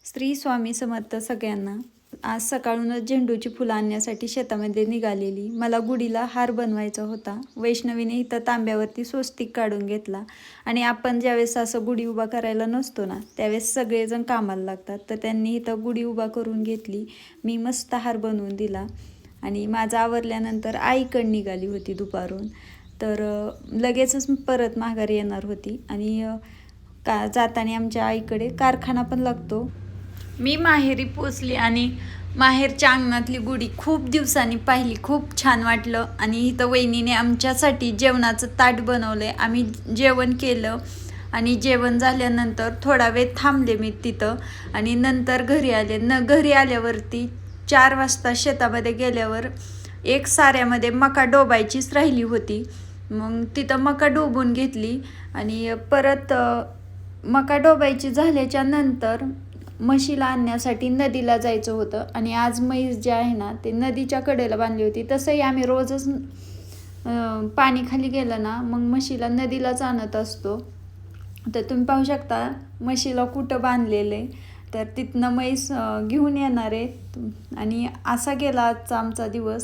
श्री स्वामी समर्थ सगळ्यांना. आज सकाळूनच झेंडूची फुलं आणण्यासाठी शेतामध्ये निघालेली. मला गुढीला हार बनवायचा होता. वैष्णवीने इथं तांब्यावरती स्वस्तिक काढून घेतला आणि आपण ज्यावेळेस असं गुढी उभा करायला नसतो ना, त्यावेळेस सगळेजण कामाला लागतात. तर त्यांनी इथं गुढी उभा करून घेतली. मी मस्त हार बनवून दिला आणि माझं आवरल्यानंतर आईकडे निघाली होती दुपारून. तर लगेचच परत माघारी येणार होती आणि जाताना आमच्या आईकडे कारखाना पण लागतो. मी माहेरी पोचली आणि माहेरच्या अंगणातली गुढी खूप दिवसांनी पाहिली. खूप छान वाटलं आणि इथं वहिनीने आमच्यासाठी जेवणाचं ताट बनवलं. आम्ही जेवण केलं आणि जेवण झाल्यानंतर थोडा वेळ थांबले मी तिथं आणि नंतर घरी आले. घरी आल्यावरती 4 वाजता शेतामध्ये गेल्यावर एक साऱ्यामध्ये मका डोबायचीच राहिली होती. मग तिथं मका डोबून घेतली आणि परत मका डोबायची झाल्याच्या नंतर म्हशीला आणण्यासाठी नदीला जायचं होतं आणि आज म्हैस जे आहे ना ते नदीच्या कडेला बांधली होती. तसंही आम्ही रोजच पाणी खाली गेलं ना मग म्हशीला नदीलाच आणत असतो. तर तुम्ही पाहू शकता म्हशीला कुठं बांधलेलं आहे. तर तिथनं म्हैस घेऊन येणार आहे आणि असा गेला आजचा आमचा दिवस.